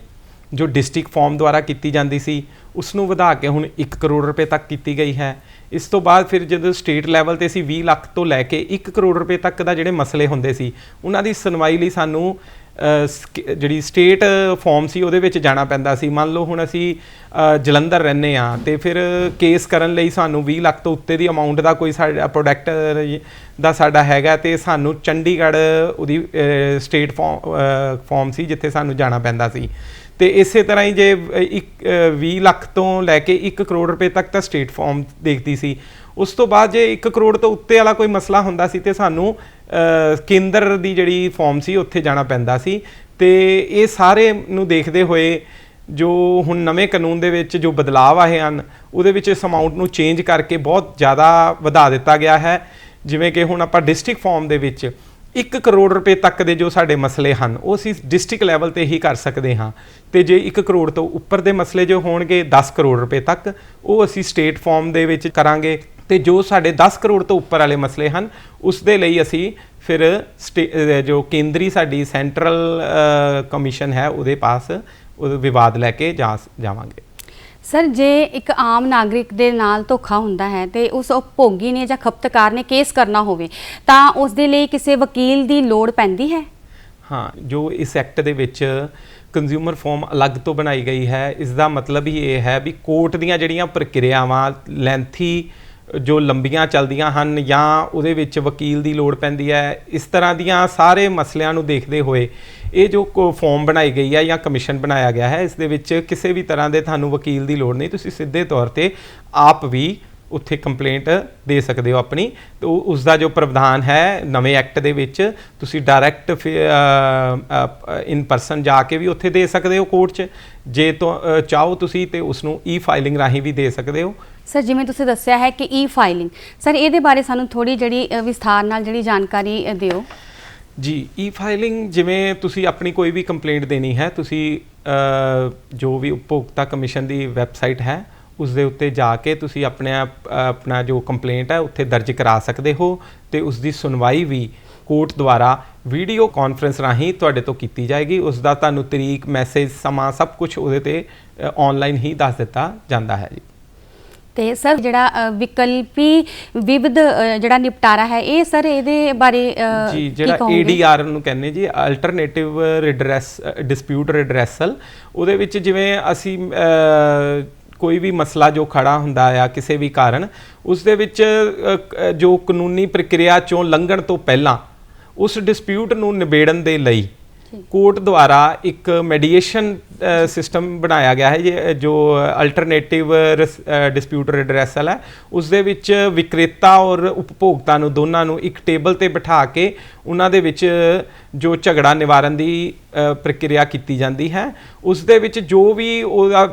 ਜੋ ਡਿਸਟ੍ਰਿਕਟ ਫਾਰਮ ਦੁਆਰਾ ਕੀਤੀ ਜਾਂਦੀ ਸੀ, ਉਸ ਨੂੰ ਵਧਾ ਕੇ ਹੁਣ 1 ਕਰੋੜ ਰੁਪਏ ਤੱਕ ਕੀਤੀ ਗਈ ਹੈ। ਇਸ ਤੋਂ ਬਾਅਦ ਫਿਰ ਜਦੋਂ ਸਟੇਟ ਲੈਵਲ ਤੇ ਅਸੀਂ 20 ਲੱਖ ਤੋਂ ਲੈ ਕੇ 1 ਕਰੋੜ ਰੁਪਏ ਤੱਕ ਦਾ ਜਿਹੜੇ ਮਸਲੇ ਹੁੰਦੇ ਸੀ, ਉਹਨਾਂ ਦੀ ਸੁਣਵਾਈ ਲਈ ਸਾਨੂੰ ਜਿਹੜੀ ਸਟੇਟ ਫਾਰਮ ਸੀ ਉਹਦੇ ਵਿੱਚ ਜਾਣਾ ਪੈਂਦਾ ਸੀ। ਮੰਨ ਲਓ ਹੁਣ ਅਸੀਂ ਜਲੰਧਰ ਰਹਿੰਦੇ ਹਾਂ ਅਤੇ ਫਿਰ ਕੇਸ ਕਰਨ ਲਈ ਸਾਨੂੰ 20 ਲੱਖ ਤੋਂ ਉੱਤੇ ਦੀ ਅਮਾਊਂਟ ਦਾ ਕੋਈ ਸਾਡਾ ਪ੍ਰੋਡਕਟ ਦਾ ਸਾਡਾ ਹੈਗਾ ਅਤੇ ਸਾਨੂੰ ਚੰਡੀਗੜ੍ਹ ਉਹਦੀ ਸਟੇਟ ਫਾਰਮ ਸੀ ਜਿੱਥੇ ਸਾਨੂੰ ਜਾਣਾ ਪੈਂਦਾ ਸੀ। ਅਤੇ ਇਸੇ ਤਰ੍ਹਾਂ ਹੀ ਜੇ 20 ਲੱਖ ਤੋਂ ਲੈ ਕੇ 1 ਕਰੋੜ ਰੁਪਏ ਤੱਕ ਤਾਂ ਸਟੇਟ ਫਾਰਮ ਦੇਖਦੀ ਸੀ। ਉਸ ਤੋਂ ਬਾਅਦ ਜੇ 1 ਕਰੋੜ ਤੋਂ ਉੱਤੇ ਵਾਲਾ ਕੋਈ ਮਸਲਾ ਹੁੰਦਾ ਸੀ ਤੇ ਸਾਨੂੰ ਕੇਂਦਰ ਦੀ ਜਿਹੜੀ ਫਾਰਮ ਸੀ ਉੱਥੇ ਜਾਣਾ ਪੈਂਦਾ ਸੀ। ਅਤੇ ਇਹ ਸਾਰੇ ਨੂੰ ਦੇਖਦੇ ਹੋਏ ਜੋ ਹੁਣ ਨਵੇਂ ਕਾਨੂੰਨ ਦੇ ਵਿੱਚ ਜੋ ਬਦਲਾਅ ਆਏ ਹਨ, ਉਹਦੇ ਵਿੱਚ ਇਸ ਅਮਾਊਂਟ ਨੂੰ ਚੇਂਜ ਕਰਕੇ ਬਹੁਤ ਜ਼ਿਆਦਾ ਵਧਾ ਦਿੱਤਾ ਗਿਆ ਹੈ। ਜਿਵੇਂ ਕਿ ਹੁਣ ਆਪਾਂ ਡਿਸਟ੍ਰਿਕਟ ਫਾਰਮ ਦੇ ਵਿੱਚ 1 ਕਰੋੜ ਰੁਪਏ ਤੱਕ ਦੇ ਜੋ ਸਾਡੇ ਮਸਲੇ ਹਨ ਉਹ ਅਸੀਂ ਡਿਸਟ੍ਰਿਕਟ ਲੈਵਲ ਤੇ ਹੀ ਕਰ ਸਕਦੇ ਹਾਂ, ਅਤੇ ਜੇ 1 ਕਰੋੜ ਤੋਂ ਉੱਪਰ ਦੇ ਮਸਲੇ ਜੋ ਹੋਣਗੇ 10 ਕਰੋੜ ਰੁਪਏ ਤੱਕ, ਉਹ ਅਸੀਂ ਸਟੇਟ ਫਾਰਮ ਦੇ ਵਿੱਚ ਕਰਾਂਗੇ। ਅਤੇ ਜੋ ਸਾਡੇ 10 ਕਰੋੜ ਤੋਂ ਉੱਪਰ ਵਾਲੇ ਮਸਲੇ ਹਨ ਉਸ ਦੇ ਲਈ ਅਸੀਂ ਫਿਰ ਜੋ ਕੇਂਦਰੀ ਸਾਡੀ ਸੈਂਟਰਲ ਕਮਿਸ਼ਨ ਹੈ ਉਹਦੇ ਪਾਸ ਉਹ ਵਿਵਾਦ ਲੈ ਕੇ ਜਾਵਾਂਗੇ। ਸਰ, ਜੇ ਇੱਕ ਆਮ ਨਾਗਰਿਕ ਦੇ ਨਾਲ ਧੋਖਾ ਹੁੰਦਾ ਹੈ ਤੇ ਉਸ ਉਪਭੋਗੀ ਨੇ ਜਾਂ ਖਪਤਕਾਰ ਨੇ ਕੇਸ ਕਰਨਾ ਹੋਵੇ ਤਾਂ ਉਸ ਦੇ ਲਈ ਕਿਸੇ ਵਕੀਲ ਦੀ ਲੋੜ ਪੈਂਦੀ ਹੈ? ਹਾਂ, ਜੋ ਇਸ ਐਕਟ ਦੇ ਵਿੱਚ ਕੰਜ਼ਿਊਮਰ ਫਾਰਮ ਅਲੱਗ ਤੋਂ ਬਣਾਈ ਗਈ ਹੈ, ਇਸ ਦਾ ਮਤਲਬ ਹੀ ਇਹ ਹੈ ਵੀ ਕੋਰਟ ਦੀਆਂ ਜਿਹੜੀਆਂ ਪ੍ਰਕਿਰਿਆਵਾਂ ਲੈਂਥੀ ਜੋ ਲੰਬੀਆਂ ਚੱਲਦੀਆਂ ਹਨ ਜਾਂ ਉਹਦੇ ਵਿੱਚ ਵਕੀਲ ਦੀ ਲੋੜ ਪੈਂਦੀ ਹੈ, ਇਸ ਤਰ੍ਹਾਂ ਦੀਆਂ ਸਾਰੇ ਮਸਲਿਆਂ ਨੂੰ ਦੇਖਦੇ ਹੋਏ ਇਹ ਜੋ ਫਾਰਮ ਬਣਾਈ ਗਈ ਹੈ ਜਾਂ ਕਮਿਸ਼ਨ ਬਣਾਇਆ ਗਿਆ ਹੈ, ਇਸ ਦੇ ਵਿੱਚ ਕਿਸੇ ਵੀ ਤਰ੍ਹਾਂ ਦੇ ਤੁਹਾਨੂੰ ਵਕੀਲ ਦੀ ਲੋੜ ਨਹੀਂ। ਤੁਸੀਂ ਸਿੱਧੇ ਤੌਰ ਤੇ ਆਪ ਵੀ ਉੱਥੇ ਕੰਪਲੇਂਟ ਦੇ ਸਕਦੇ ਹੋ ਆਪਣੀ। ਤੇ ਉਸ ਦਾ ਜੋ ਪ੍ਰਾਵਧਾਨ ਹੈ ਨਵੇਂ ਐਕਟ ਦੇ ਵਿੱਚ, ਤੁਸੀਂ ਡਾਇਰੈਕਟ ਇਨ ਪਰਸਨ ਜਾ ਕੇ ਵੀ ਉੱਥੇ ਦੇ ਸਕਦੇ ਹੋ ਕੋਰਟ 'ਚ, ਜੇ ਚਾਹੋ ਤੁਸੀਂ ਤੇ ਉਸ ਨੂੰ ਫਾਈਲਿੰਗ ਰਾਹੀਂ ਵੀ ਦੇ ਸਕਦੇ ਹੋ। ਸਰ, ਜਿਵੇਂ ਤੁਸੀਂ ਦੱਸਿਆ ਹੈ ਕਿ ਫਾਈਲਿੰਗ, ਸਰ ਇਹਦੇ ਬਾਰੇ ਸਾਨੂੰ ਥੋੜੀ ਜਿਹੜੀ ਵਿਸਥਾਰ ਨਾਲ ਜਿਹੜੀ ਜਾਣਕਾਰੀ ਦਿਓ। ਜੀ, ਫਾਈਲਿੰਗ ਜਿਵੇਂ ਤੁਸੀਂ ਆਪਣੀ ਕੋਈ ਵੀ ਕੰਪਲੇਂਟ ਦੇਣੀ ਹੈ, ਤੁਸੀਂ ਜੋ ਵੀ ਉਪਭੋਗਤਾ ਕਮਿਸ਼ਨ ਦੀ ਵੈਬਸਾਈਟ ਹੈ ਉਸ ਦੇ ਉੱਤੇ ਜਾ ਕੇ ਤੁਸੀਂ ਆਪਣਾ ਜੋ ਕੰਪਲੇਂਟ ਹੈ ਉੱਥੇ ਦਰਜ ਕਰਾ ਸਕਦੇ ਹੋ, ਅਤੇ ਉਸ ਦੀ ਸੁਣਵਾਈ ਵੀ ਕੋਰਟ ਦੁਆਰਾ ਵੀਡੀਓ ਕਾਨਫਰੰਸ ਰਾਹੀਂ ਤੁਹਾਡੇ ਤੋਂ ਕੀਤੀ ਜਾਏਗੀ। ਉਸ ਦਾ ਤੁਹਾਨੂੰ ਤਰੀਕ, ਮੈਸੇਜ, ਸਮਾਂ ਸਭ ਕੁਝ ਉਹਦੇ 'ਤੇ ਆਨਲਾਈਨ ਹੀ ਦੱਸ ਦਿੱਤਾ ਜਾਂਦਾ ਹੈ ਜੀ। ਤੇ ਸਰ, ਜਿਹੜਾ ਵਿਕਲਪੀ ਵਿਵਿਧ ਜਿਹੜਾ ਨਿਪਟਾਰਾ ਹੈ, ਇਹ ਸਰ ਇਹਦੇ ਬਾਰੇ ਜੀ ਜਿਹੜਾ ADR ਨੂੰ ਕਹਿੰਦੇ ਜੀ, ਅਲਟਰਨੇਟਿਵ ਡਿਸਪਿਊਟ ਰਿਡਰੈਸਲ, ਉਹਦੇ ਵਿੱਚ ਜਿਵੇਂ ਅਸੀਂ ਕੋਈ ਵੀ ਮਸਲਾ ਜੋ ਖੜਾ ਹੁੰਦਾ ਆ ਕਿਸੇ ਵੀ ਕਾਰਨ, ਉਸ ਦੇ ਵਿੱਚ ਜੋ ਕਾਨੂੰਨੀ ਪ੍ਰਕਿਰਿਆ 'ਚੋਂ ਲੰਘਣ ਤੋਂ ਪਹਿਲਾਂ ਉਸ ਡਿਸਪਿਊਟ ਨੂੰ ਨਿਬੇੜਨ ਦੇ ਲਈ ਕੋਰਟ ਦੁਆਰਾ ਇੱਕ ਮੈਡੀਏਸ਼ਨ ਸਿਸਟਮ ਬਣਾਇਆ ਗਿਆ ਹੈ ਜੋ ਅਲਟਰਨੇਟਿਵ ਡਿਸਪਿਊਟ ਰਿਡਰੈਸਲ ਹੈ। ਉਸ ਦੇ ਵਿੱਚ ਵਿਕਰੇਤਾ ਔਰ ਉਪਭੋਗਤਾ ਨੂੰ ਦੋਨਾਂ ਨੂੰ ਇੱਕ ਟੇਬਲ 'ਤੇ ਬਿਠਾ ਕੇ ਉਹਨਾਂ ਦੇ ਵਿੱਚ ਜੋ ਝਗੜਾ ਨਿਵਾਰਨ ਦੀ ਪ੍ਰਕਿਰਿਆ ਕੀਤੀ ਜਾਂਦੀ ਹੈ, ਉਸ ਦੇ ਵਿੱਚ ਜੋ ਵੀ ਉਹਦਾ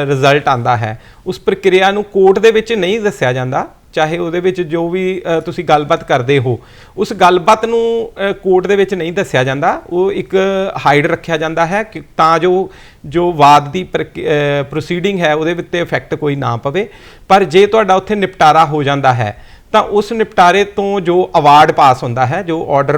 ਰਿਜ਼ਲਟ ਆਉਂਦਾ ਹੈ ਉਸ ਪ੍ਰਕਿਰਿਆ ਨੂੰ ਕੋਰਟ ਦੇ ਵਿੱਚ ਨਹੀਂ ਦੱਸਿਆ ਜਾਂਦਾ। ਚਾਹੇ ਉਹਦੇ ਵਿੱਚ ਜੋ ਵੀ ਤੁਸੀਂ ਗੱਲਬਾਤ ਕਰਦੇ ਹੋ ਉਸ ਗੱਲਬਾਤ ਨੂੰ ਕੋਰਟ ਦੇ ਵਿੱਚ ਨਹੀਂ ਦੱਸਿਆ ਜਾਂਦਾ, ਉਹ ਇੱਕ ਹਾਈਡ ਰੱਖਿਆ ਜਾਂਦਾ ਹੈ ਕਿ ਤਾਂ ਜੋ ਵਾਦ ਦੀ ਪ੍ਰੋਸੀਡਿੰਗ ਹੈ ਉਹਦੇ ਉੱਤੇ ਇਫੈਕਟ ਕੋਈ ਨਾ ਪਵੇ। ਪਰ ਜੇ ਤੁਹਾਡਾ ਉੱਥੇ ਨਿਪਟਾਰਾ ਹੋ ਜਾਂਦਾ ਹੈ ਤਾਂ ਉਸ ਨਿਪਟਾਰੇ ਤੋਂ ਜੋ ਅਵਾਰਡ ਪਾਸ ਹੁੰਦਾ ਹੈ, ਜੋ ਆਰਡਰ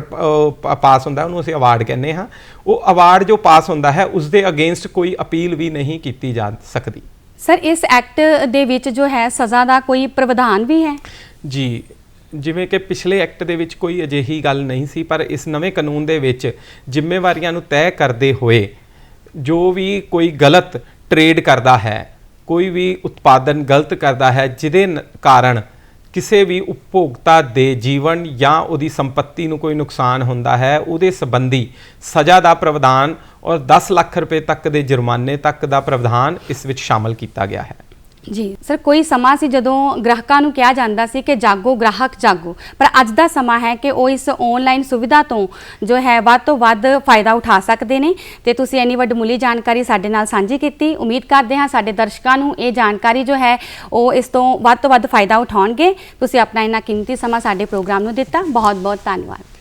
ਪਾਸ ਹੁੰਦਾ ਉਹਨੂੰ ਅਸੀਂ ਅਵਾਰਡ ਕਹਿੰਦੇ ਹਾਂ, ਉਹ ਅਵਾਰਡ ਜੋ ਪਾਸ ਹੁੰਦਾ ਹੈ ਉਸ ਦੇ ਅਗੇਂਸਟ ਕੋਈ ਅਪੀਲ ਵੀ ਨਹੀਂ ਕੀਤੀ ਜਾ ਸਕਦੀ। ਸਰ ਇਸ ਐਕਟ ਦੇ ਵਿੱਚ ਜੋ ਹੈ ਸਜ਼ਾ ਦਾ ਕੋਈ ਪ੍ਰਾਵਧਾਨ ਵੀ ਹੈ? ਜੀ, ਜਿਵੇਂ ਕਿ ਪਿਛਲੇ ਐਕਟ ਦੇ ਵਿੱਚ ਕੋਈ ਅਜਿਹੀ ਗੱਲ ਨਹੀਂ ਸੀ, ਪਰ ਇਸ ਨਵੇਂ ਕਾਨੂੰਨ ਦੇ ਵਿੱਚ ਜ਼ਿੰਮੇਵਾਰੀਆਂ ਨੂੰ ਤੈਅ ਕਰਦੇ ਹੋਏ ਜੋ ਵੀ ਕੋਈ ਗਲਤ ਟਰੇਡ ਕਰਦਾ ਹੈ, ਕੋਈ ਵੀ ਉਤਪਾਦਨ ਗਲਤ ਕਰਦਾ ਹੈ ਜਿਹਦੇ ਕਾਰਨ ਕਿਸੇ ਵੀ ਉਪਭੋਗਤਾ ਦੇ ਜੀਵਨ ਜਾਂ ਉਹਦੀ ਸੰਪत्ति ਨੂੰ ਕੋਈ ਨੁਕਸਾਨ ਹੁੰਦਾ ਹੈ, ਉਹਦੇ ਸੰਬੰਧੀ ਸਜ਼ਾ ਦਾ ਪ੍ਰਾਵਧਾਨ ਔਰ 10 ਲੱਖ ਰੁਪਏ ਤੱਕ ਦੇ ਜੁਰਮਾਨੇ ਤੱਕ ਦਾ ਪ੍ਰਾਵਧਾਨ ਇਸ ਵਿੱਚ ਸ਼ਾਮਲ ਕੀਤਾ ਗਿਆ ਹੈ। ਜੀ ਸਰ, ਕੋਈ ਸਮਾਂ ਸੀ ਜਦੋਂ ਗ੍ਰਾਹਕਾਂ ਨੂੰ ਕਿਹਾ ਜਾਂਦਾ ਸੀ ਕਿ ਜਾਗੋ ਗ੍ਰਾਹਕ ਜਾਗੋ, ਪਰ ਅੱਜ ਦਾ ਸਮਾਂ ਹੈ ਕਿ ਉਹ ਇਸ ਆਨਲਾਈਨ ਸੁਵਿਧਾ ਤੋਂ ਜੋ ਹੈ ਵੱਧ ਤੋਂ ਵੱਧ ਫਾਇਦਾ ਉਠਾ ਸਕਦੇ ਨੇ ਤੇ ਤੁਸੀਂ ਇੰਨੀ ਵੱਡਮੁੱਲੀ ਜਾਣਕਾਰੀ ਸਾਡੇ ਨਾਲ ਸਾਂਝੀ ਕੀਤੀ। ਉਮੀਦ ਕਰਦੇ ਹਾਂ ਸਾਡੇ ਦਰਸ਼ਕਾਂ ਨੂੰ ਇਹ ਜਾਣਕਾਰੀ ਜੋ ਹੈ ਉਹ ਇਸ ਤੋਂ ਵੱਧ ਫਾਇਦਾ ਉਠਾਉਣਗੇ। ਤੁਸੀਂ ਆਪਣਾ ਇੰਨਾ ਕੀਮਤੀ ਸਮਾਂ ਸਾਡੇ ਪ੍ਰੋਗਰਾਮ ਨੂੰ ਦਿੱਤਾ, ਬਹੁਤ ਬਹੁਤ ਧੰਨਵਾਦ।